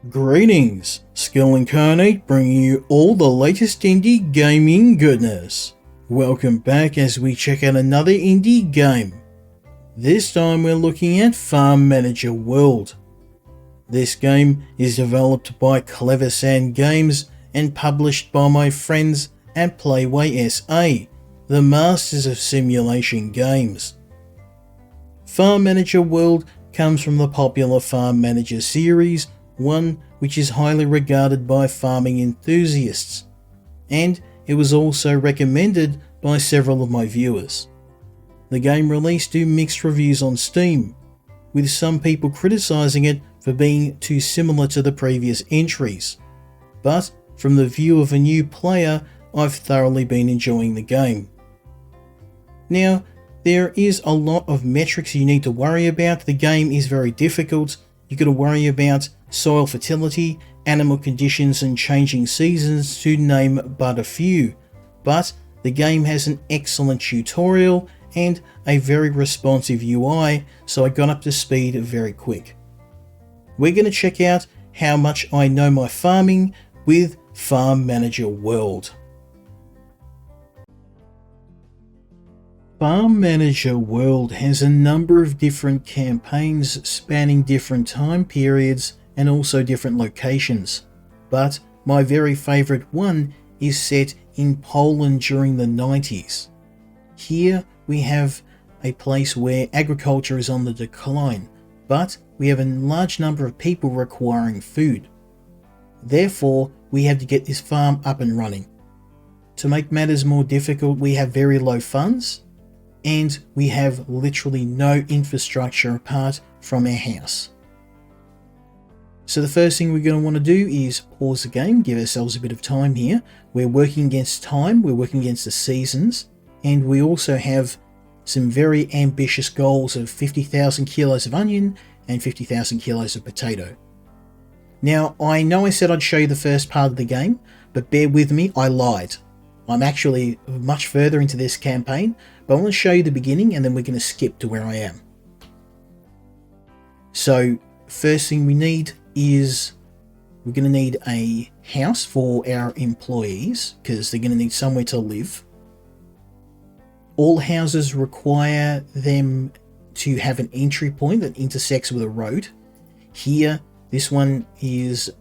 Greetings, Skill Incarnate bringing you all the latest indie gaming goodness. Welcome back as we check out another indie game. This time we're looking at Farm Manager World. This game is developed by Cleversan Games and published by my friends at Playway SA, the masters of simulation games. Farm Manager World comes from the popular Farm Manager series, one which is highly regarded by farming enthusiasts, and it was also recommended by several of my viewers. The game released to mixed reviews on Steam, with some people criticising it for being too similar to the previous entries, but from the view of a new player, I've thoroughly been enjoying the game. Now, there is a lot of metrics you need to worry about. The game is very difficult. You've got to worry about soil fertility, animal conditions and changing seasons, to name but a few. But the game has an excellent tutorial and a very responsive UI, so I got up to speed very quick. We're going to check out how much I know my farming with Farm Manager World. Farm Manager World has a number of different campaigns spanning different time periods and also different locations, but my very favourite one is set in Poland during the 90s. Here we have a place where agriculture is on the decline, but we have a large number of people requiring food. Therefore, we have to get this farm up and running. To make matters more difficult, we have very low funds, and we have literally no infrastructure apart from our house. So the first thing we're going to want to do is pause the game, give ourselves a bit of time here. We're working against time, we're working against the seasons, and we also have some very ambitious goals of 50,000 kilos of onion and 50,000 kilos of potato. Now, I know I said I'd show you the first part of the game, but bear with me, I lied. I'm actually much further into this campaign, but I want to show you the beginning and then we're going to skip to where I am. So, first thing we need is we're going to need a house for our employees because they're going to need somewhere to live. All houses require them to have an entry point that intersects with a road. Here, this one is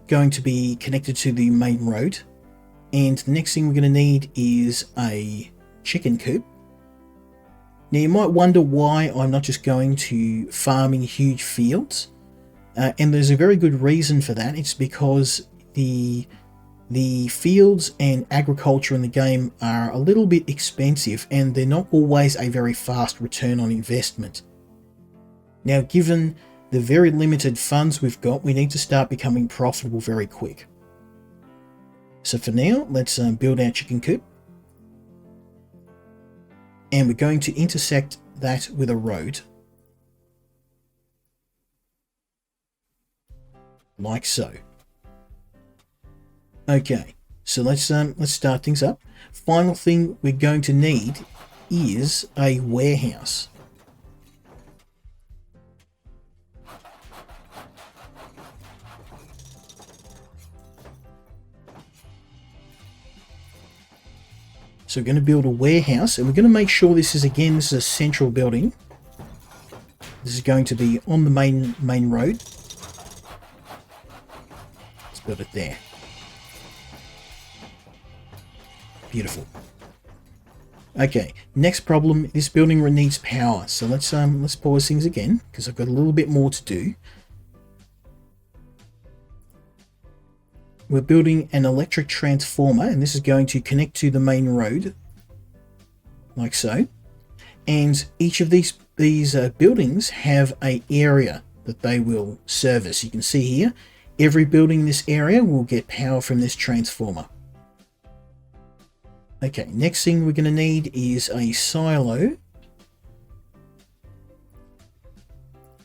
going to be connected to the main road. And the next thing we're going to need is a chicken coop. Now you might wonder why I'm not just going to farming huge fields. And there's a very good reason for that. It's because the fields and agriculture in the game are a little bit expensive and they're not always a very fast return on investment. Now, given the very limited funds we've got, we need to start becoming profitable very quick. So for now, let's build our chicken coop. And we're going to intersect that with a road. Like so. Okay, so let's start things up. Final thing we're going to need is a warehouse. So we're going to build a warehouse, and we're going to make sure this is a central building. This is going to be on the main road. Let's build it there. Beautiful. Okay, next problem. This building needs power. So let's pause things again because I've got a little bit more to do. We're building an electric transformer, and this is going to connect to the main road, like so. And each of these buildings have an area that they will service. You can see here, every building in this area will get power from this transformer. Okay, next thing we're going to need is a silo.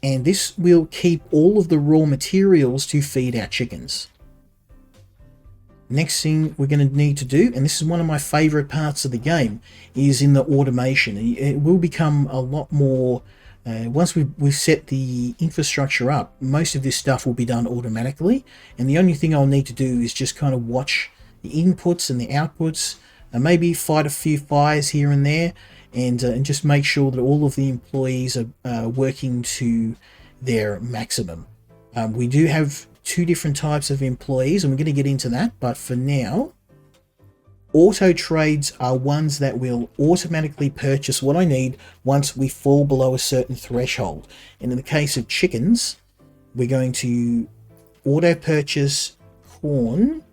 And this will keep all of the raw materials to feed our chickens. Next thing we're going to need to do, and this is one of my favorite parts of the game, is in the automation. It will become a lot more Once we've set the infrastructure up, most of this stuff will be done automatically, and the only thing I'll need to do is just kind of watch the inputs and the outputs, and maybe fight a few fires here and there, and just make sure that all of the employees are working to their maximum. We do have two different types of employees, and we're going to get into that, but for now, auto trades are ones that will automatically purchase what I need once we fall below a certain threshold. And in the case of chickens, we're going to auto purchase corn,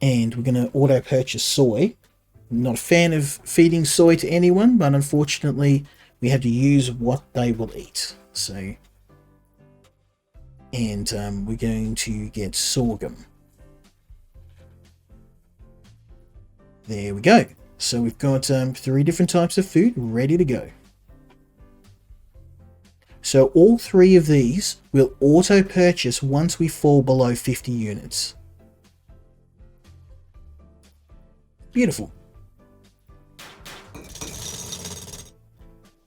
and we're going to auto purchase soy. I'm not a fan of feeding soy to anyone, but unfortunately we have to use what they will eat. So, and we're going to get sorghum. There we go. So we've got 3 different types of food ready to go. So all 3 of these will auto purchase once we fall below 50 units. Beautiful.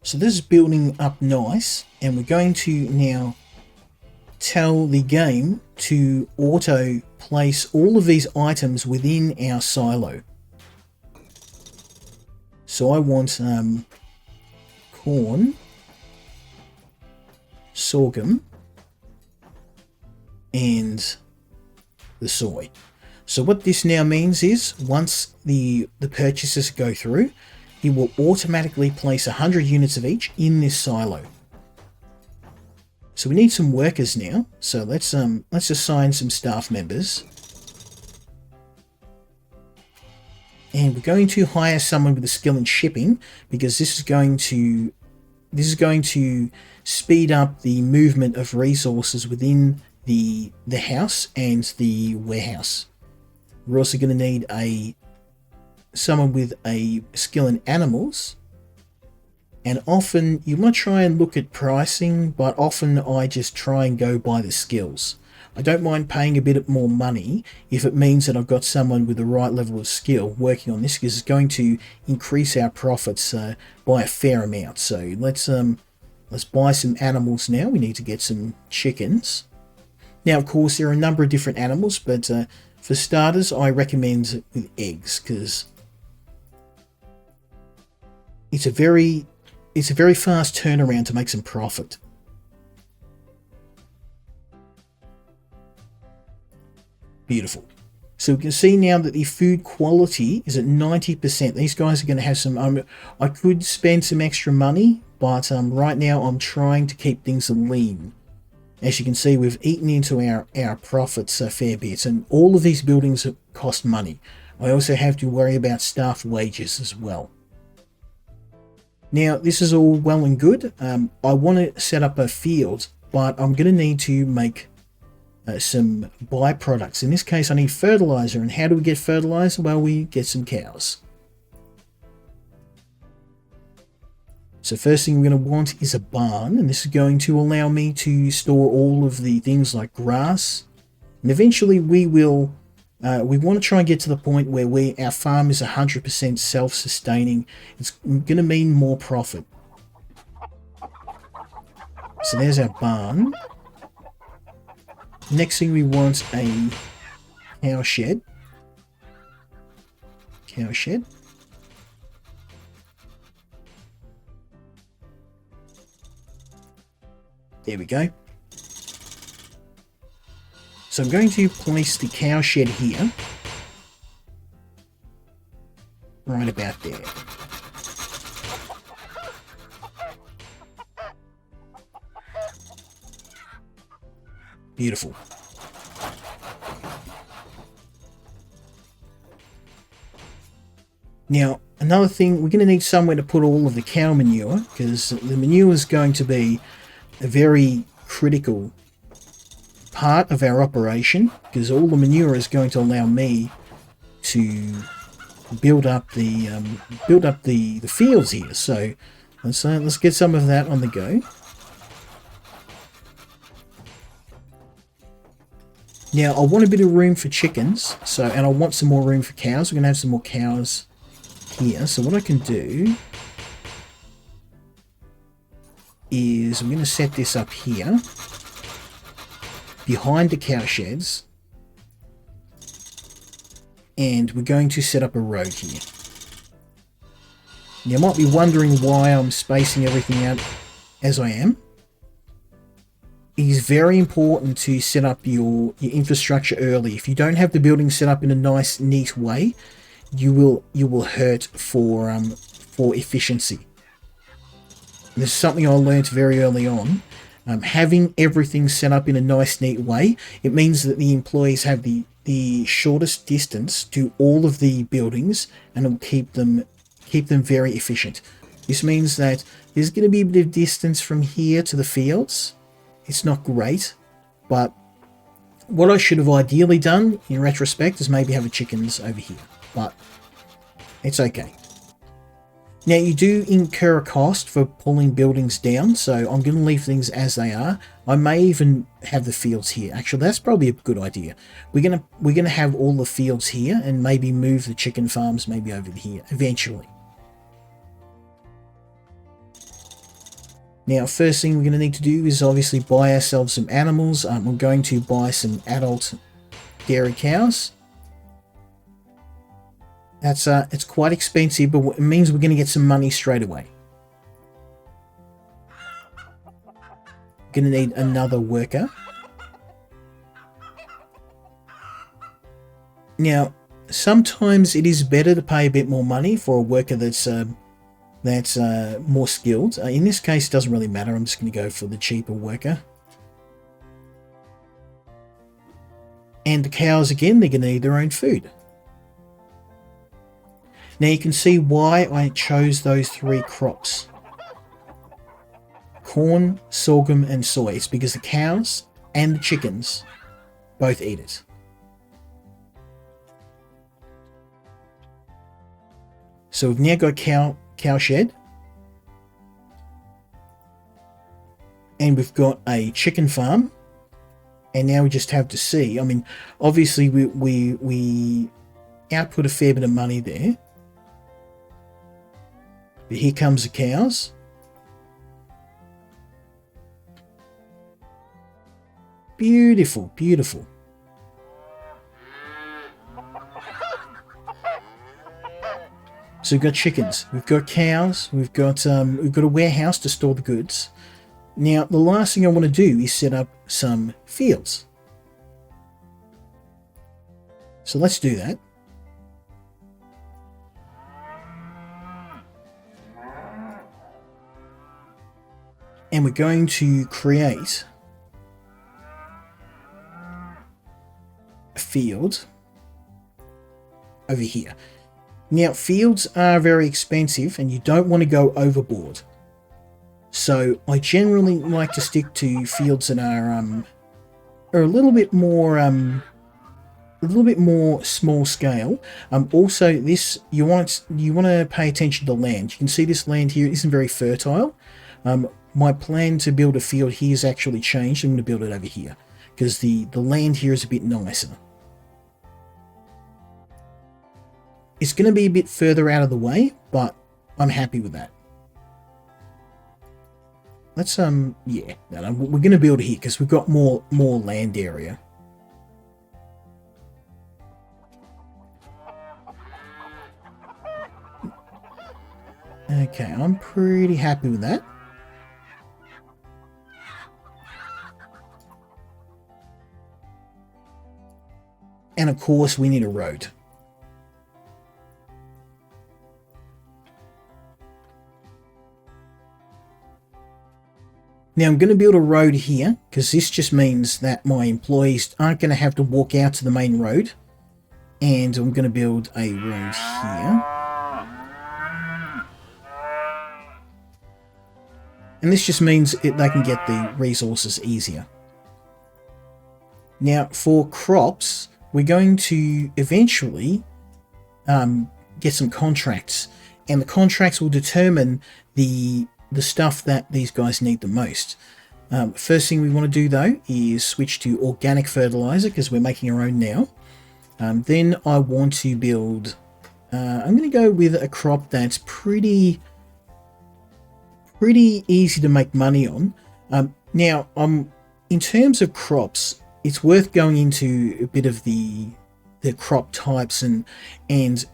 So this is building up nice, and we're going to now tell the game to auto place all of these items within our silo. So I want corn, sorghum, and the soy. So what this now means is once the purchases go through, it will automatically place 100 units of each in this silo. So we need some workers now. So let's assign some staff members. And we're going to hire someone with a skill in shipping, because this is going to speed up the movement of resources within the house and the warehouse. We're also going to need someone with a skill in animals. And often you might try and look at pricing, but often I just try and go by the skills. I don't mind paying a bit more money if it means that I've got someone with the right level of skill working on this, because it's going to increase our profits by a fair amount. So let's buy some animals now. We need to get some chickens. Now, of course, there are a number of different animals, but for starters, I recommend with eggs, because it's a very fast turnaround to make some profit. Beautiful. So we can see now that the food quality is at 90%. These guys are going to have some... I could spend some extra money, but right now I'm trying to keep things lean. As you can see, we've eaten into our profits a fair bit, and all of these buildings cost money. I also have to worry about staff wages as well. Now, this is all well and good. I want to set up a field, but I'm going to need to make some byproducts. In this case, I need fertilizer. And how do we get fertilizer? Well, we get some cows. So first thing we're going to want is a barn, and this is going to allow me to store all of the things like grass. And eventually we will... we want to try and get to the point where our farm is 100% self-sustaining. It's going to mean more profit. So there's our barn. Next thing we want a cow shed. Cow shed. There we go. So I'm going to place the cow shed here. Right about there. Beautiful. Now, another thing, we're going to need somewhere to put all of the cow manure, because the manure is going to be a very critical part of our operation, because all the manure is going to allow me to build up the fields here. So let's get some of that on the go. Now I want a bit of room for chickens, and I want some more room for cows. We're going to have some more cows here. So what I can do is I'm going to set this up here behind the cow sheds, and we're going to set up a road here. You might be wondering why I'm spacing everything out as I am. It is very important to set up your infrastructure early. If you don't have the building set up in a nice, neat way, you will hurt for efficiency. This is something I learned very early on. Having everything set up in a nice, neat way, it means that the employees have the shortest distance to all of the buildings, and it will keep them very efficient. This means that there's going to be a bit of distance from here to the fields. It's not great, but what I should have ideally done in retrospect is maybe have the chickens over here, but it's okay. Now, you do incur a cost for pulling buildings down, so I'm going to leave things as they are. I may even have the fields here. Actually, that's probably a good idea. We're gonna have all the fields here, and maybe move the chicken farms maybe over here eventually. Now, first thing we're going to need to do is obviously buy ourselves some animals. I'm going to buy some adult dairy cows. It's quite expensive, but it means we're going to get some money straight away. Going to need another worker. Now, sometimes it is better to pay a bit more money for a worker that's more skilled. In this case, it doesn't really matter. I'm just going to go for the cheaper worker. And the cows, again, they're going to need their own food. Now you can see why I chose those 3 crops. Corn, sorghum, and soy. It's because the cows and the chickens both eat it. So we've now got cow shed. And we've got a chicken farm. And now we just have to see. I mean, obviously we output a fair bit of money there. But here comes the cows. Beautiful, beautiful. So we've got chickens, we've got cows, we've got a warehouse to store the goods. Now, the last thing I want to do is set up some fields. So let's do that. And we're going to create a field over here. Now, fields are very expensive and you don't want to go overboard. So I generally like to stick to fields that are a little bit more small scale. Also, this you want to pay attention to the land. You can see this land here isn't very fertile. My plan to build a field here has actually changed. I'm going to build it over here because the land here is a bit nicer. It's going to be a bit further out of the way, but I'm happy with that. Let's yeah, no, we're going to build it here because we've got more land area. Okay, I'm pretty happy with that. And of course, we need a road. Now I'm going to build a road here because this just means that my employees aren't going to have to walk out to the main road. And I'm going to build a road here. And this just means they can get the resources easier. Now for crops, we're going to eventually get some contracts. And the contracts will determine the stuff that these guys need the most. First thing we want to do though is switch to organic fertilizer because we're making our own now. Then I want to build, I'm going to go with a crop that's pretty pretty easy to make money on. Now, in terms of crops, it's worth going into a bit of the crop types, and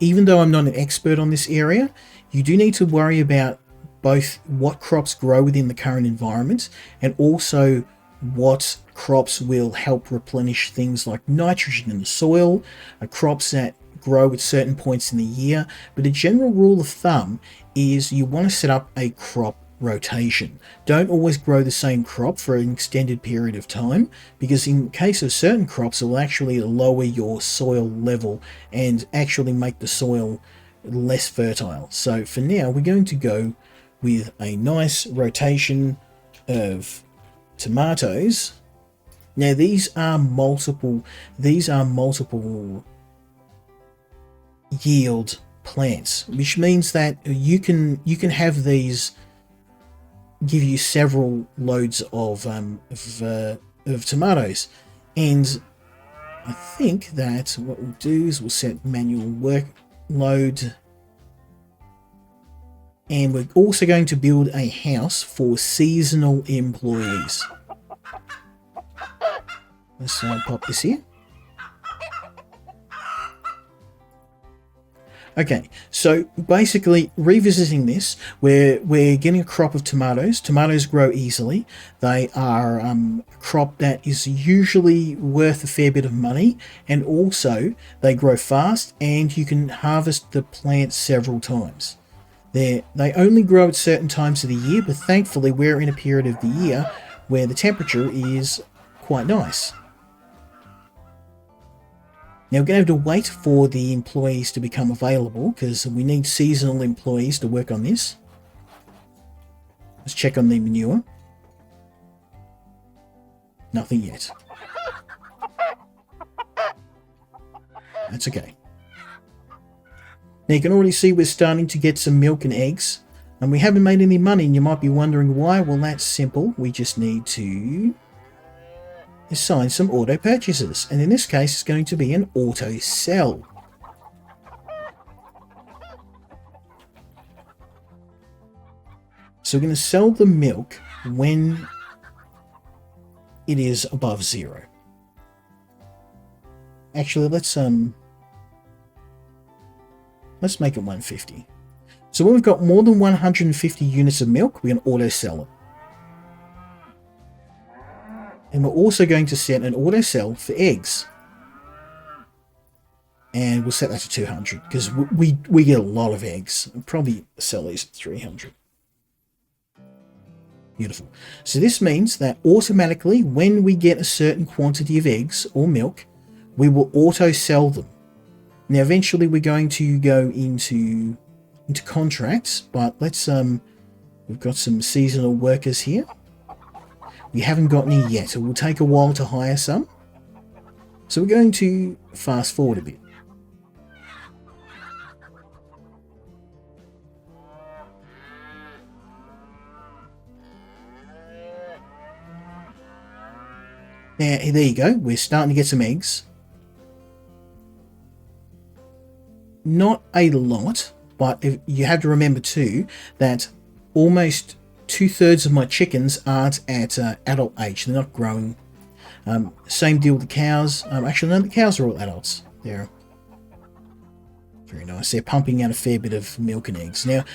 even though I'm not an expert on this area, you do need to worry about both what crops grow within the current environment and also what crops will help replenish things like nitrogen in the soil, crops that grow at certain points in the year. But a general rule of thumb is you want to set up a crop rotation. Don't always grow the same crop for an extended period of time, because in case of certain crops, it will actually lower your soil level and actually make the soil less fertile. So for now, we're going to go with a nice rotation of tomatoes. Now these are multiple yield plants, which means that you can have these give you several loads of tomatoes. And I think that what we'll do is we'll set manual workload, and we're also going to build a house for seasonal employees. Let's pop this here. Okay, so basically revisiting this, we're getting a crop of tomatoes. Tomatoes grow easily. They are a crop that is usually worth a fair bit of money, and also they grow fast and you can harvest the plant several times. They only grow at certain times of the year, but thankfully we're in a period of the year where the temperature is quite nice. Now we're going to have to wait for the employees to become available, because we need seasonal employees to work on this. Let's check on the manure. Nothing yet. That's okay. Now you can already see we're starting to get some milk and eggs, and we haven't made any money, and you might be wondering why. Well, that's simple. We just need to assign some auto purchases, and in this case it's going to be an auto sell. So we're going to sell the milk when it is above 0. Actually, let's make it 150. So when we've got more than 150 units of milk, we're going to auto sell it. And we're also going to set an auto sell for eggs. And we'll set that to 200, because we get a lot of eggs. I'll probably sell these at 300. Beautiful. So this means that automatically when we get a certain quantity of eggs or milk, we will auto sell them. Now eventually we're going to go into contracts, but let's we've got some seasonal workers here. We haven't got any yet. It will take a while to hire some. So we're going to fast forward a bit. Now, there you go. We're starting to get some eggs. Not a lot, but you have to remember too that almost 2/3 of my chickens aren't at adult age. They're not growing. Same deal with the cows. Actually, no, the cows are all adults. They're very nice. They're pumping out a fair bit of milk and eggs. Now,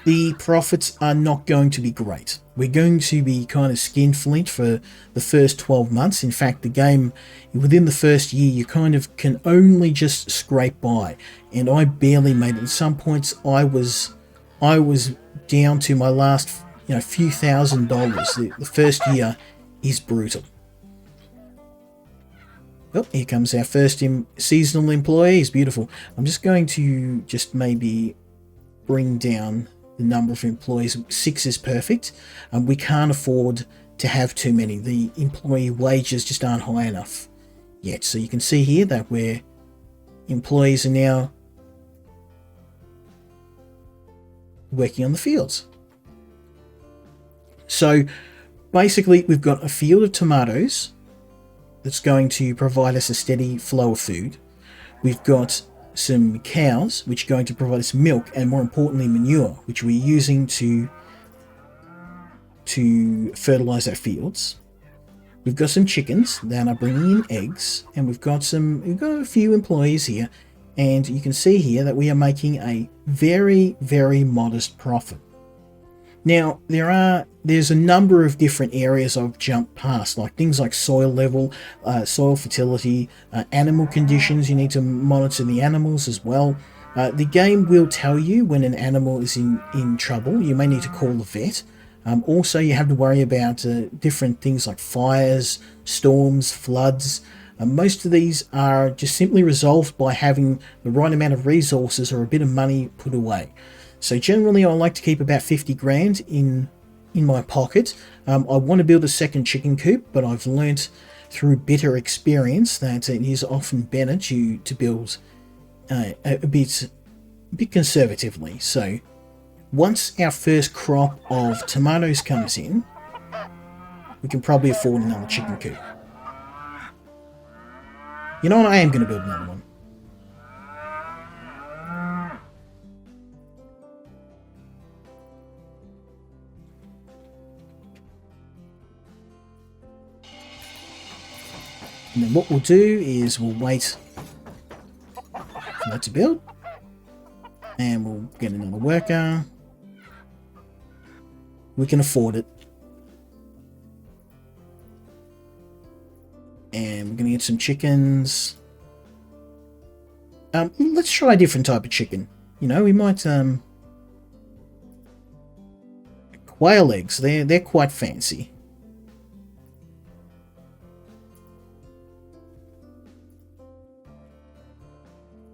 the profits are not going to be great. We're going to be kind of skinflint for the first 12 months. In fact, the game, within the first year, you kind of can only just scrape by. And I barely made it. At some points, I was down to my last few $1,000s. The first year is brutal. Oh, here comes our first seasonal employees. Beautiful. I'm just going to maybe bring down the number of employees. 6 is perfect. We can't afford to have too many. The employee wages just aren't high enough yet. So you can see here that where employees are now working on the fields. So basically we've got a field of tomatoes that's going to provide us a steady flow of food. We've got some cows which are going to provide us milk, and more importantly manure, which we're using to to fertilize our fields. We've got some chickens that are bringing in eggs, and we've got a few employees here, and you can see here that we are making a very, very modest profit. Now, there's a number of different areas I've jumped past, like things like soil level, soil fertility, animal conditions. You need to monitor the animals as well. The game will tell you when an animal is in trouble. You may need to call the vet. Also, you have to worry about different things like fires, storms, floods. Most of these are just simply resolved by having the right amount of resources or a bit of money put away. So generally, I like to keep about 50 grand in my pocket. I want to build a second chicken coop, but I've learnt through bitter experience that it is often better to build a bit conservatively. So once our first crop of tomatoes comes in, we can probably afford another chicken coop. You know what? I am going to build another one. And then what we'll do is we'll wait for that to build. And we'll get another worker. We can afford it. And we're going to get some chickens. Let's try a different type of chicken. You know, we might... quail eggs, they're quite fancy.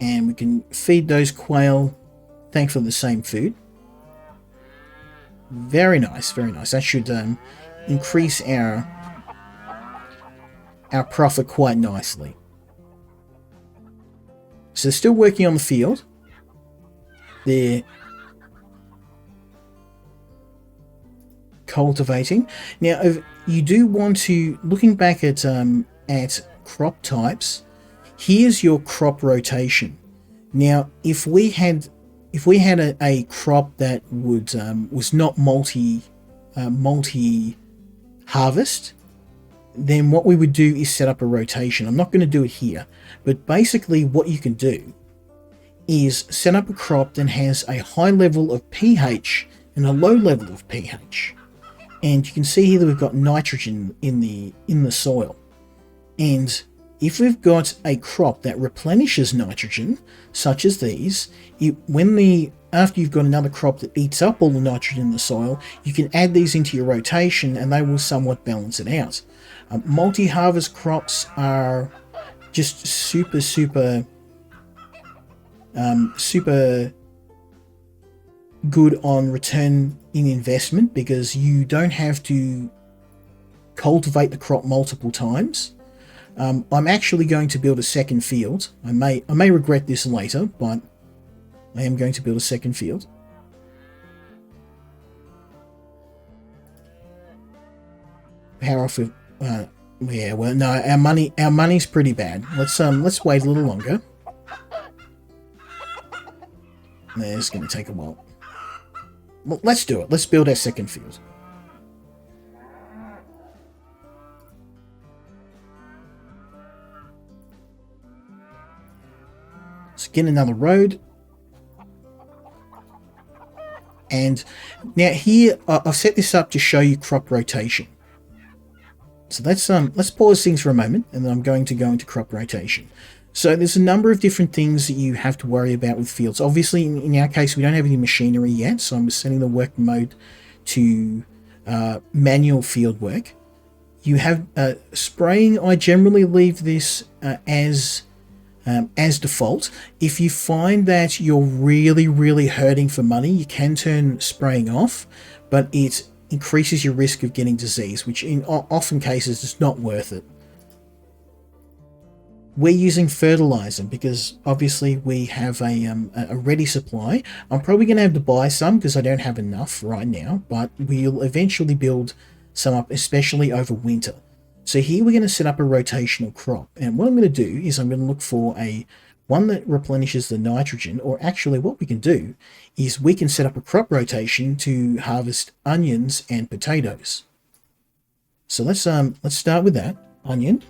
And we can feed those quail, thankfully, the same food. Very nice, very nice. That should increase our profit quite nicely. So they're still working on the field. They're cultivating. Now, you do want to, looking back at crop types, here's your crop rotation. Now, if we had a crop that would was not multi harvest, then what we would do is set up a rotation. I'm not going to do it here, but basically what you can do is set up a crop that has a high level of pH and a low level of pH. And you can see here that we've got nitrogen in the soil. And if we've got a crop that replenishes nitrogen, such as these, after you've got another crop that eats up all the nitrogen in the soil, you can add these into your rotation and they will somewhat balance it out. Multi-harvest crops are just super good on return in investment because you don't have to cultivate the crop multiple times. I'm actually going to build a second field. I may regret this later, but I am going to build a second field. How often? Yeah, well, no, our money's pretty bad. Let's wait a little longer. It's going to take a while. Well, let's do it. Let's build our second field. Let's get another road. And now here, I've set this up to show you crop rotation. So let's pause things for a moment, and then I'm going to go into crop rotation. So there's a number of different things that you have to worry about with fields. Obviously, in our case, we don't have any machinery yet, so I'm setting the work mode to manual field work. You have spraying. I generally leave this as default. If you find that you're really hurting for money, you can turn spraying off, but it increases your risk of getting disease, which in often cases is not worth it. We're using fertilizer because obviously we have a ready supply. I'm probably going to have to buy some because I don't have enough right now, but we'll eventually build some up, especially over winter. So here we're going to set up a rotational crop. And what I'm going to do is I'm going to look for a one that replenishes the nitrogen, or actually what we can do is we can set up a crop rotation to harvest onions and potatoes. So let's start with that. Onion.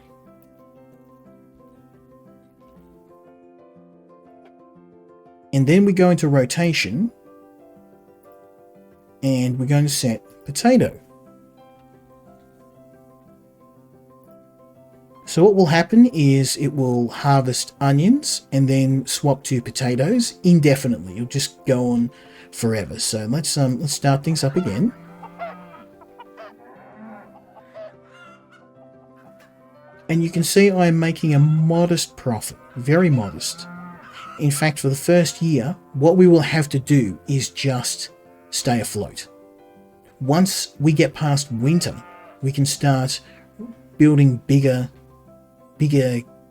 And then we go into rotation and we're going to set potato. So what will happen is it will harvest onions and then swap to potatoes indefinitely. It'll just go on forever. So let's start things up again. And you can see I'm making a modest profit, very modest. In fact, for the first year, what we will have to do is just stay afloat. Once we get past winter, we can start building bigger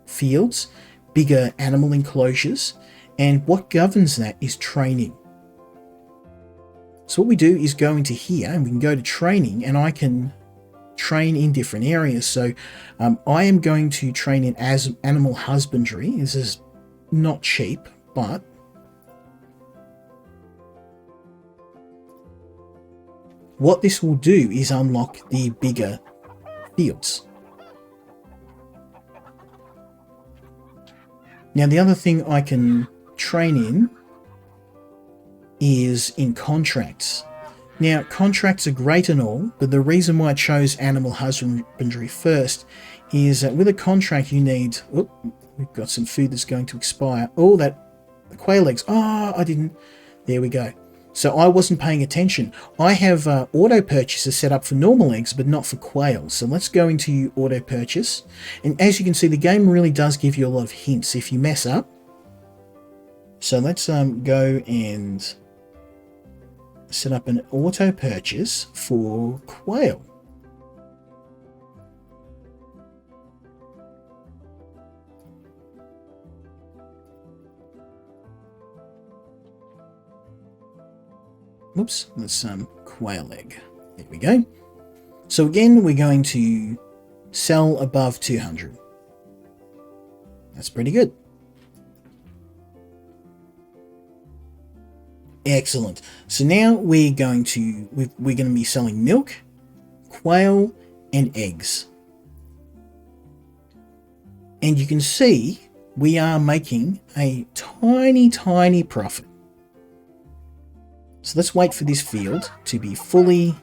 fields, bigger animal enclosures, and what governs that is training. So what we do is go into here and we can go to training, and I can train in different areas. So I am going to train in as animal husbandry. This is not cheap, but what this will do is unlock the bigger fields. Now the other thing I can train in is in contracts. Now contracts are great and all, but the reason why I chose animal husbandry first is that with a contract you need, we've got some food that's going to expire. Oh, the quail eggs. Oh, I didn't. There we go. So I wasn't paying attention. I have auto purchases set up for normal eggs, but not for quail. So let's go into auto purchase. And as you can see, the game really does give you a lot of hints if you mess up. So let's go and set up an auto purchase for quail. Oops, that's quail egg. There we go. So again, we're going to sell above 200. That's pretty good. Excellent. So now we're going to be selling milk, quail, and eggs. And you can see we are making a tiny profit. So let's wait for this field to be fully.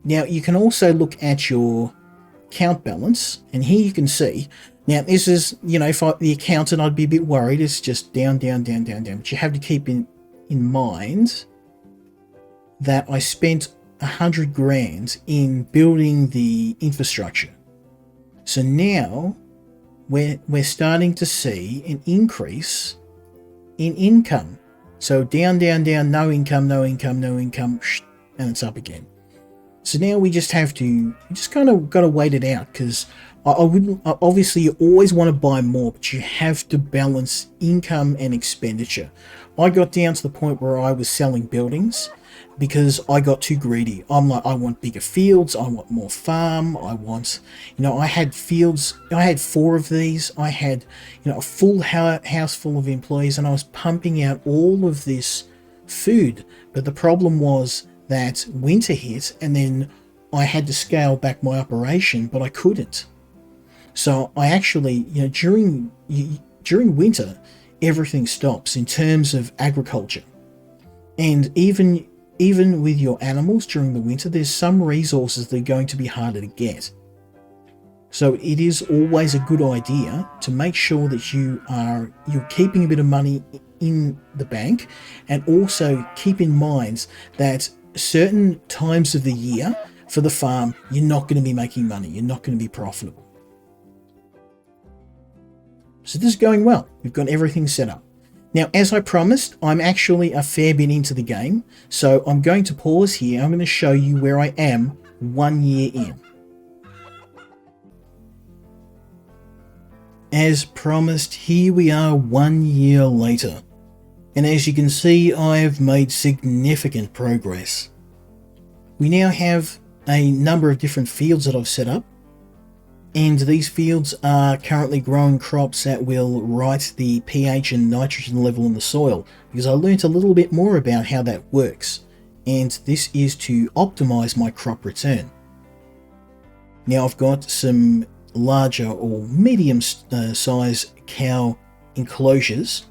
Now you can also look at your account balance, and here you can see. Now this is, if the accountant, I'd be a bit worried. It's just down. But you have to keep in mind that I spent 100 grand in building the infrastructure. So now we're starting to see an increase in income. So down, no income, and it's up again. So now we just have to, kind of got to wait it out, because obviously you always want to buy more, but you have to balance income and expenditure. I got down to the point where I was selling buildings because I got too greedy. I'm like, I want bigger fields, I want more farm, I want, I had fields, I had 4 of these, I had, a full house full of employees, and I was pumping out all of this food. But the problem was that winter hit, and then I had to scale back my operation, but I couldn't. So I actually, during winter, everything stops in terms of agriculture. And even with your animals during the winter, there's some resources that are going to be harder to get. So it is always a good idea to make sure that you're keeping a bit of money in the bank, and also keep in mind that certain times of the year for the farm, you're not going to be making money, you're not going to be profitable. So this is going well. We've got everything set up. Now, as I promised, I'm actually a fair bit into the game, so I'm going to pause here. I'm going to show you where I am 1 year in. As promised, here we are 1 year later. And as you can see, I have made significant progress. We now have a number of different fields that I've set up. And these fields are currently growing crops that will right the pH and nitrogen level in the soil, because I learnt a little bit more about how that works, and this is to optimize my crop return. Now I've got some larger or medium size cow enclosures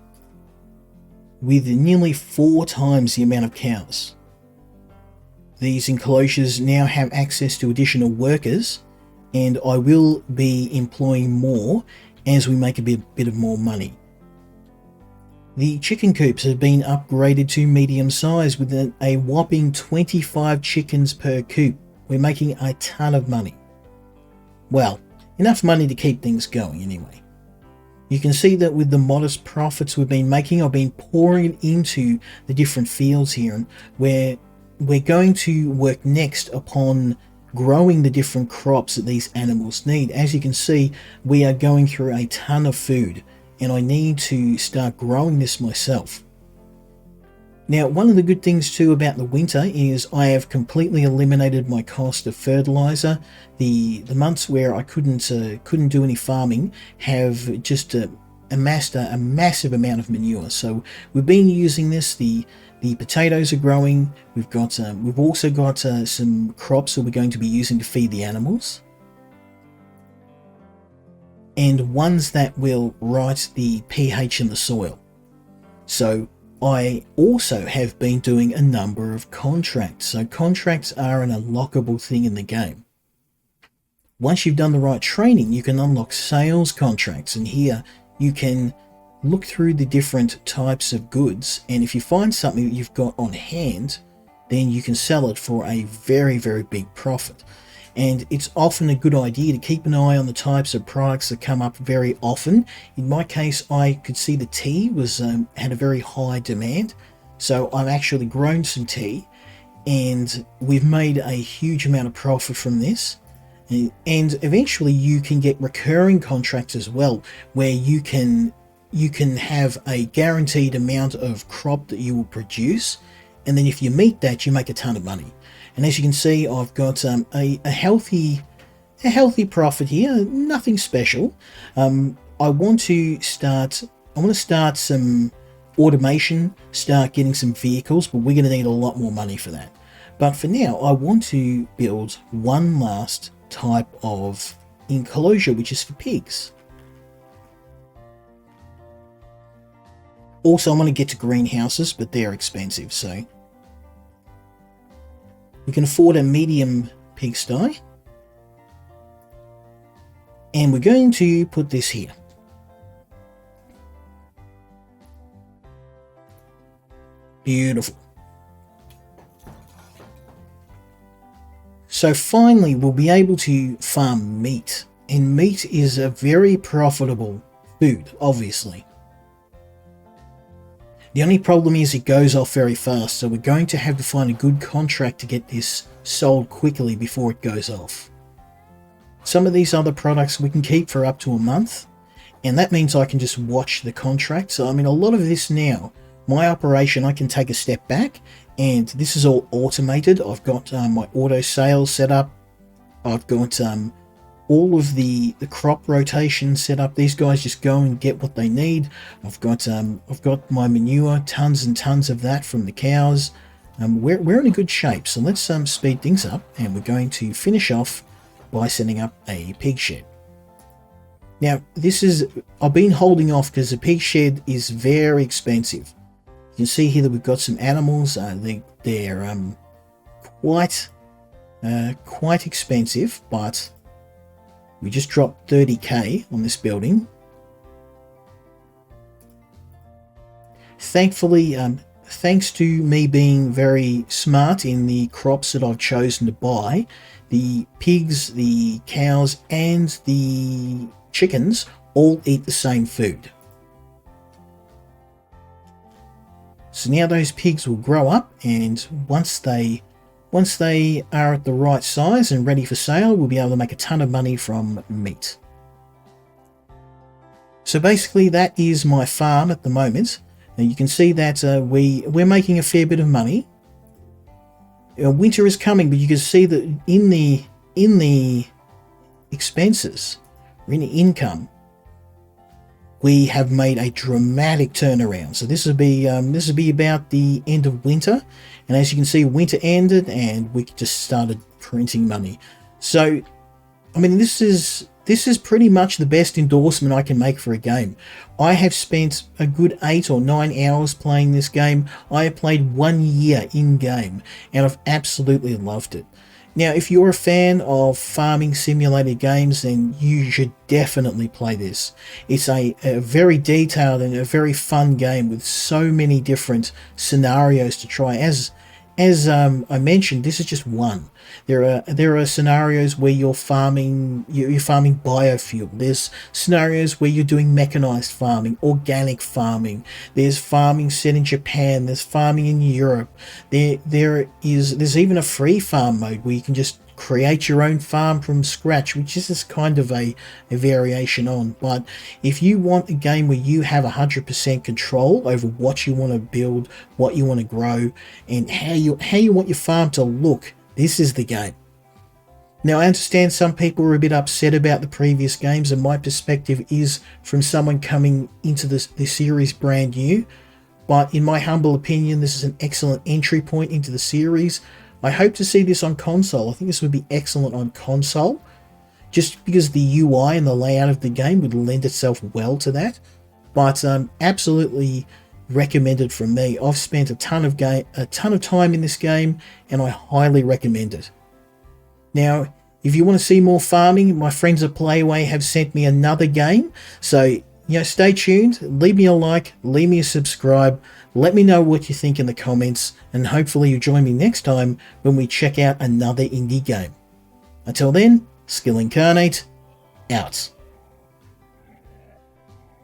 with nearly 4 times the amount of cows. These enclosures now have access to additional workers, and I will be employing more as we make a bit of more money. The chicken coops have been upgraded to medium size with a whopping 25 chickens per coop. We're making a ton of money. Well, enough money to keep things going anyway. You can see that with the modest profits we've been making, I've been pouring it into the different fields here, and where we're going to work next upon growing the different crops that these animals need. As you can see, we are going through a ton of food, and I need to start growing this myself. Now, one of the good things too about the winter is I have completely eliminated my cost of fertilizer. The months where I couldn't do any farming have just amassed a massive amount of manure. So we've been using this. The potatoes are growing. We've also got some crops that we're going to be using to feed the animals, and ones that will right the pH in the soil. So I also have been doing a number of contracts. So contracts are an unlockable thing in the game. Once you've done the right training, you can unlock sales contracts, and here you can look through the different types of goods, and if you find something that you've got on hand, then you can sell it for a very, very big profit. And it's often a good idea to keep an eye on the types of products that come up very often. In my case, I could see the tea had a very high demand, so I've actually grown some tea, and we've made a huge amount of profit from this. And eventually you can get recurring contracts as well, where you can have a guaranteed amount of crop that you will produce, and then if you meet that, you make a ton of money. And as you can see, I've got a healthy profit here, nothing special. I want to start some automation, start getting some vehicles, but we're going to need a lot more money for that. But for now, I want to build one last type of enclosure, which is for pigs. Also, I want to get to greenhouses, but they're expensive, so we can afford a medium pigsty. And we're going to put this here. Beautiful. So finally, we'll be able to farm meat. And meat is a very profitable food, obviously. The only problem is it goes off very fast, so we're going to have to find a good contract to get this sold quickly before it goes off. Some of these other products we can keep for up to a month, and that means I can just watch the contract. So I mean, a lot of this now, my operation, I can take a step back, and this is all automated. I've got my auto sales set up. I've got all of the crop rotation set up. These guys just go and get what they need. I've got my manure, tons and tons of that from the cows. We're in a good shape, so let's speed things up, and we're going to finish off by setting up a pig shed. Now, I've been holding off because the pig shed is very expensive. You can see here that we've got some animals. They're quite expensive, but we just dropped 30k on this building. Thankfully, thanks to me being very smart in the crops that I've chosen to buy, the pigs, the cows, and the chickens all eat the same food. So now those pigs will grow up, and once they are at the right size and ready for sale, we'll be able to make a ton of money from meat. So basically that is my farm at the moment. Now you can see that we're making a fair bit of money. Winter is coming, but you can see that in the expenses, or in income, we have made a dramatic turnaround. So this would be about the end of winter, and as you can see, winter ended and we just started printing money. So I mean, this is pretty much the best endorsement I can make for a game. I have spent a good 8 or 9 hours playing this game. I have played 1 year in game and I've absolutely loved it. Now, if you're a fan of farming simulated games, then you should definitely play this. It's a very detailed and a very fun game with so many different scenarios to try. As I mentioned, this is just one. There are scenarios where you're farming biofuel. There's scenarios where you're doing mechanized farming, organic farming. There's farming set in Japan. There's farming in Europe. There's even a free farm mode where you can just create your own farm from scratch, which is just kind of a variation on. But if you want a game where you have 100% control over what you want to build, what you want to grow, and how you want your farm to look, this is the game. Now, I understand some people are a bit upset about the previous games, and my perspective is from someone coming into this series brand new. But in my humble opinion, this is an excellent entry point into the series. I hope to see this on console. I think this would be excellent on console, just because the UI and the layout of the game would lend itself well to that. But absolutely recommended from me. I've spent a ton of time in this game, and I highly recommend it. Now, if you want to see more farming, my friends at Playway have sent me another game. So, stay tuned, leave me a like, leave me a subscribe, let me know what you think in the comments, and hopefully you join me next time when we check out another indie game. Until then, Skill Incarnate, out.